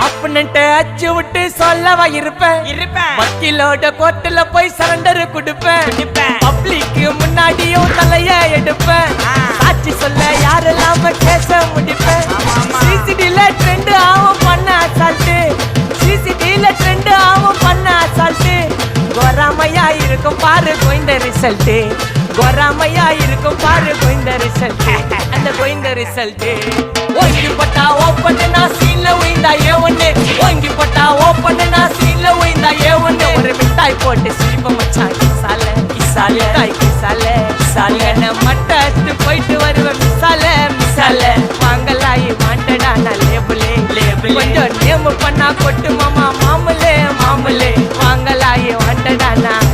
அப்பன்ட்டு அச்சு விட்டு சொல்லவா இருப்பேன் வக்கீலோட கோர்ட்டுல போய் சரண்டர் கொடுப்பேன் பப்ளிக்கு முன்னாடியும் தலைய எடுப்பேன் சாட்சி சொல்ல யாரெல்லாம் கேச முடிப்பேன் சிசிடில ட்ரெண்ட் ஆகும் பண்ண அசால்ட்டு சிசிடில ட்ரெண்ட் ஆகும் பண்ண அசால்ட்டு கோராமையா இருக்கும் பாரு கோயிந்த ரிசல்ட் கோராமையா இருக்கும் பாரு கோயிந்த ரிசல்ட் அந்த கோயிந்த ரிசல்ட் ஓங்கி பட்டா ஓப்பன் நான் சீன்ல உயிந்தா ஏவன்னு ஓங்கி பட்டா ஓப்பன் நான் சீன்ல உயிந்தா ஏவன்னு ஒரு மிட்டாய் போட்டு சிரிப்ப மச்சான் கிசால கிசால தாய் கிசால கிசால நான் மட்டத்து போயிட்டு வருவேன் மிசால மிசால வாங்கலாயி வாண்டடா நான் லேபிளே லேபிள் கொஞ்சம் நேம் பண்ணா கொட்டு மாமா மாமலே மாமலே வாங்கலாயி வாண்டடா நான்